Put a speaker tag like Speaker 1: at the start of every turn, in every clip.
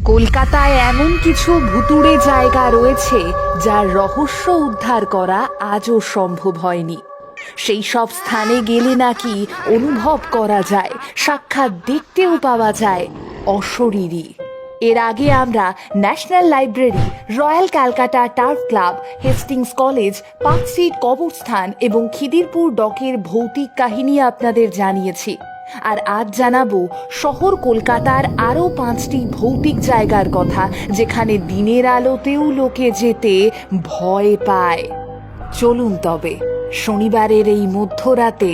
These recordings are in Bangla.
Speaker 1: কলকাতায় এমন কিছু ভুতুড়ে জায়গা রয়েছে যার রহস্য উদ্ধার করা আজও সম্ভব হয়নি। সেই সব স্থানে গেলে নাকি অনুভব করা যায়, সাক্ষাৎ দেখতেও পাওয়া যায় অশরীরী। এর আগে আমরা national library, royal Calcutta turf club, Hastings college, park street কবরস্থান এবং খিদিরপুর ডকের ভৌতিক কাহিনী আপনাদের জানিয়েছি। আর আজ জানাবো শহর কলকাতার আরও 5টি ভৌতিক জায়গার কথা, যেখানে দিনের আলোতেও লোকে যেতে ভয় পায়। চলুন তবে শনিবারের এই মধ্যরাতে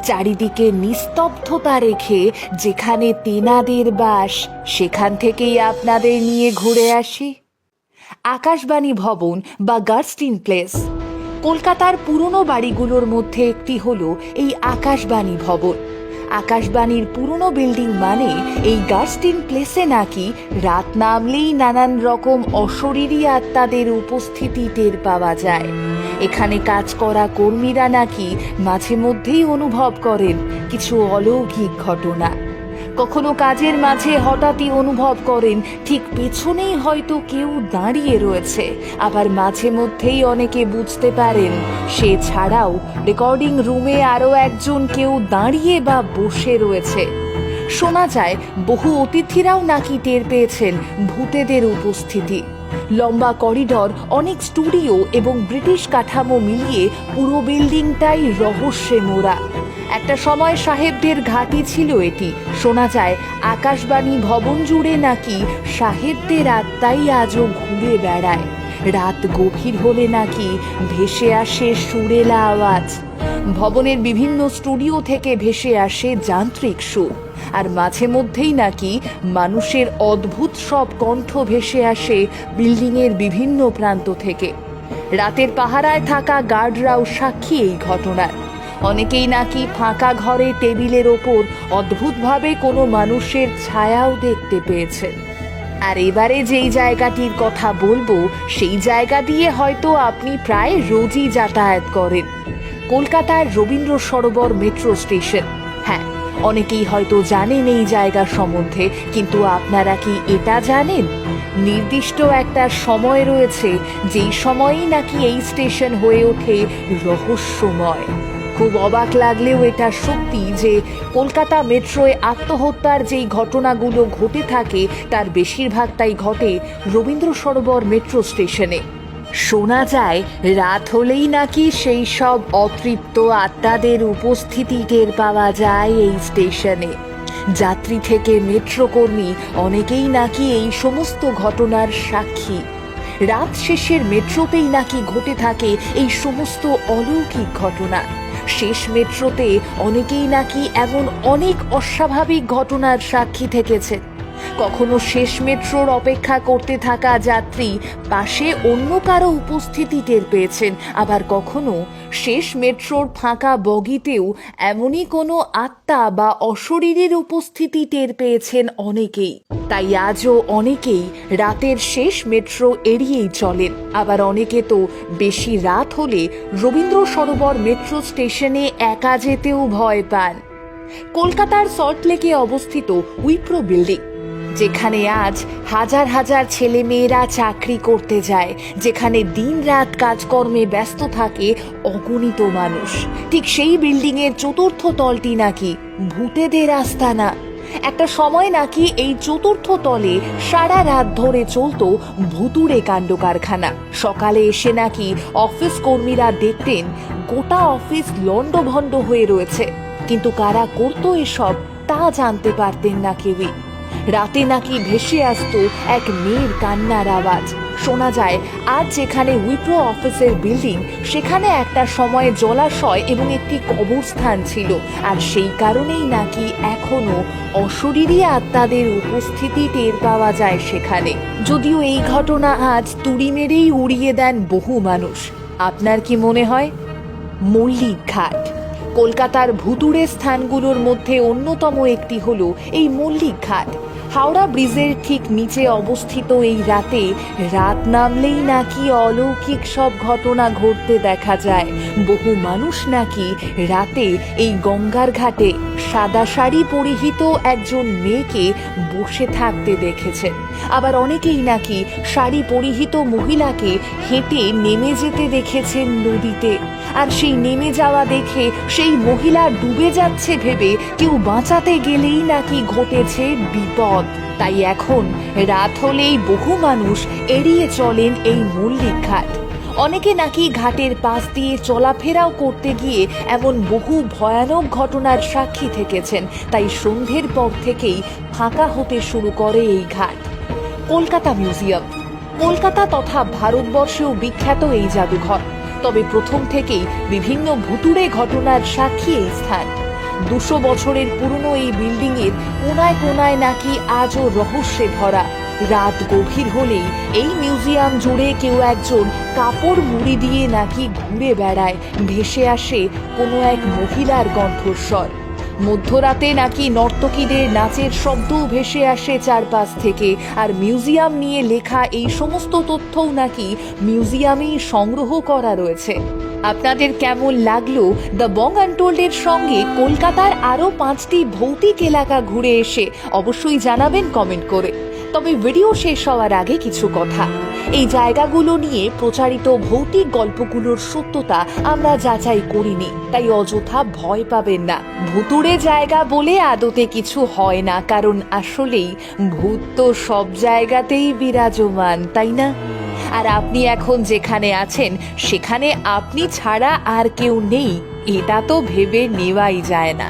Speaker 1: চারিদিকে নিস্তব্ধতা রেখে যেখানে তেনাদের বাস, সেখান থেকেই আপনাদের নিয়ে ঘুরে আসি আকাশবাণী ভবন বা গার্স্টিন প্লেস। কলকাতার পুরনো বাড়িগুলোর মধ্যে একটি হলো এই আকাশবাণী ভবন। আকাশবাণীর পুরনো বিল্ডিং মানে এই গার্স্টিন প্লেসে নাকি রাত নামলেই নানান রকম অশরীরী আত্মাদের উপস্থিতি টের পাওয়া যায়। এখানে কাজ করা কর্মীরা নাকি মাঝে মধ্যেই অনুভব করেন কিছু অলৌকিক ঘটনা। কখনো কাজের মাঝে হঠাৎই অনুভব করেন ঠিক পেছনেই হয়তো কেউ দাঁড়িয়ে রয়েছে। আবার মাঝে মধ্যেই অনেকে বুঝতে পারেন সে ছাড়াও রেকর্ডিং রুমে আরও একজন কেউ দাঁড়িয়ে বা বসে রয়েছে। শোনা যায় বহু অতিথিরাও নাকি টের পেয়েছেন ভূতেদের উপস্থিতি। লম্বা করিডর, অনেক স্টুডিও এবং ব্রিটিশ কাঠামো মিলিয়ে পুরো বিল্ডিংটাই রহস্যে মোড়া। একটা সময় সাহেবদের ঘাঁটি ছিল এটি। শোনা যায় আকাশবাণী ভবন জুড়ে নাকি সাহেবদের আত্মাই আজও ঘুরে বেড়ায়। রাত গভীর হলে নাকি ভেসে আসে সুরেলা আওয়াজ। ভবনের বিভিন্ন স্টুডিও থেকে ভেসে আসে যান্ত্রিক সুর। আর মাঝে মধ্যেই নাকি মানুষের অদ্ভুত সব কণ্ঠ ভেসে আসে বিল্ডিংয়ের বিভিন্ন প্রান্ত থেকে। রাতের পাহারায় থাকা গার্ডরাও সাক্ষী এই ঘটনার। অনেকেই নাকি ফাঁকা ঘরে টেবিলের ওপর অদ্ভুতভাবে কোনো মানুষের ছায়াও দেখতে পেয়েছেন। আর এবারে যেই জায়গাটির কথা বলবো, সেই জায়গা দিয়ে হয়তো আপনি প্রায় রোজই যাতায়াত করেন। কলকাতার রবীন্দ্র সরোবর মেট্রো স্টেশন। হ্যাঁ, অনেকেই হয়তো জানেন এই জায়গা সম্বন্ধে, কিন্তু আপনারা কি এটা জানেন নির্দিষ্ট একটা সময় রয়েছে যেই সময়েই নাকি এই স্টেশন হয়ে ওঠে রহস্যময়। খুব অবাক লাগলেও এটা সত্যি যে কলকাতা মেট্রোয় আত্মহত্যার যেই ঘটনাগুলো ঘটে থাকে তার বেশিরভাগটাই ঘটে রবীন্দ্র সরোবর মেট্রো স্টেশনে। শোনা যায় রাত হলেই নাকি সেই সব অতৃপ্ত আত্মাদের উপস্থিতি টের পাওয়া যায় এই স্টেশনে। যাত্রী থেকে মেট্রো কর্মী অনেকেই নাকি এই সমস্ত ঘটনার সাক্ষী। রাত শেষের মেট্রোতেই নাকি ঘটে থাকে এই সমস্ত অলৌকিক ঘটনা। শেষ মেট্রোতে অনেকেই নাকি এমন অনেক অস্বাভাবিক ঘটনার সাক্ষী থেকেছে। কখনো শেষ মেট্রোর অপেক্ষা করতে থাকা যাত্রী পাশে অন্য কারো উপস্থিতি টের পেয়েছেন। আবার কখনো শেষ মেট্রোর ফাঁকা বগিতেও এমনই কোনো আত্মা বা অশরীরীর উপস্থিতি টের পেয়েছেন অনেকেই। তাই আজও অনেকেই রাতের শেষ মেট্রো এড়িয়েই চলেন। আবার অনেকে তো বেশি রাত হলে রবীন্দ্র সরোবর মেট্রো স্টেশনে একা যেতেও ভয় পান। কলকাতার সল্টলেকে অবস্থিত উইপ্রো বিল্ডিং, যেখানে আজ হাজার হাজার ছেলে মেয়েরা চাকরি করতে যায়, যেখানে দিন রাত কাজকর্মে ব্যস্ত থাকে অগণিত মানুষ, ঠিক সেই বিল্ডিংয়ের 4র্থ তলটি নাকি ভূতেদের আস্তানা। একটা সময় নাকি এই 4র্থ তলে সারা রাত ধরে চলতো ভুতুড়ে কাণ্ড কারখানা। সকালে এসে নাকি অফিস কর্মীরা দেখতেন গোটা অফিস লণ্ডভণ্ড হয়ে রয়েছে, কিন্তু কারা করতো এসব তা জানতে পারতেন না কেউই। রাতে নাকি ভেসে আসতো এক মেয়ের কান্নার আওয়াজ। শোনা যায় আজ যেখানে উইপ্রো অফিসের বিল্ডিং, সেখানে একটা সময় জলাশয় এবং একটি কবরস্থান ছিল। আর সেই কারণেই নাকি এখনো অশরীরী আত্মাদের উপস্থিতি টের পাওয়া যায় সেখানে। যদিও এই ঘটনা আজ তুড়ি মেরেই উড়িয়ে দেন বহু মানুষ। আপনার কি মনে হয়? মল্লিক ঘাট কলকাতার ভুতুড়ে স্থানগুলোর মধ্যে অন্যতম একটি হলো এই মল্লিক ঘাট। হাওড়া ব্রিজের ঠিক নিচে অবস্থিত এই রাত নামলেই নাকি অলৌকিক সব ঘটনা ঘটতে দেখা যায়। বহু মানুষ নাকি রাতে এই গঙ্গার ঘাটে সাদা শাড়ি পরিহিত একজন মেয়েকে বসে থাকতে দেখেছেন। আবার অনেকেই নাকি শাড়ি পরিহিত মহিলাকে হেঁটে নেমে যেতে দেখেছেন নদীতে, আর সেই নেমে যাওয়া দেখে সেই মহিলা ডুবে যাচ্ছে ভেবে কেউ বাঁচাতে গেলেই নাকি ঘটেছে বিপদ। তাই এখন রাত হলেই বহু মানুষ এড়িয়ে চলেন এই মল্লিক ঘাট। অনেকে নাকি ঘাটের পাশ দিয়ে চলাফেরাও করতে গিয়ে এমন বহু ভয়ানক ঘটনার সাক্ষী থেকেছেন। তাই সন্ধ্যের পর থেকেই ফাঁকা হতে শুরু করে এই ঘাট। কলকাতা মিউজিয়াম, কলকাতা তথা ভারতবর্ষেও বিখ্যাত এই জাদুঘর। তবে প্রথম থেকেই বিভিন্ন ভুতুড়ে ঘটনার সাক্ষী এই স্থান। 200 বছরের পুরনো এই বিল্ডিং এর কোনায় কোনায় নাকি আজও রহস্যে ভরা। রাত গভীর হলেই এই মিউজিয়াম জুড়ে কেউ একজন কাপড় মুড়ি দিয়ে নাকি ঘুরে বেড়ায়, ভেসে আসে কোনো এক মহিলার কণ্ঠস্বর। মধ্যরাতে নাকি নর্তকীদের নাচের শব্দও ভেসে আসে চারপাশ থেকে। আর মিউজিয়াম নিয়ে লেখা এই সমস্ত তথ্যও নাকি মিউজিয়ামেই সংগ্রহ করা রয়েছে। আপনাদের কেমন লাগলো দ্য বং আনটোল্ডের সঙ্গে কলকাতার আরও 5টি ভৌতিক এলাকা ঘুরে এসে অবশ্যই জানাবেন কমেন্ট করে। তবে ভিডিও শেষ হওয়ার আগে কিছু কথা। এই জায়গাগুলো নিয়ে প্রচারিত ভৌতিক গল্পগুলোর সত্যতা আমরা যাচাই করিনি, তাই অযথা ভয় পাবেন না। ভুতুড়ে জায়গা বলে আদতে কিছু হয় না, কারণ আসলেই ভূত তো সব জায়গাতেই বিরাজমান, তাই না? আর আপনি এখন যেখানে আছেন সেখানে আপনি ছাড়া আর কেউ নেই, এটা তো ভেবে নেওয়াই যায় না।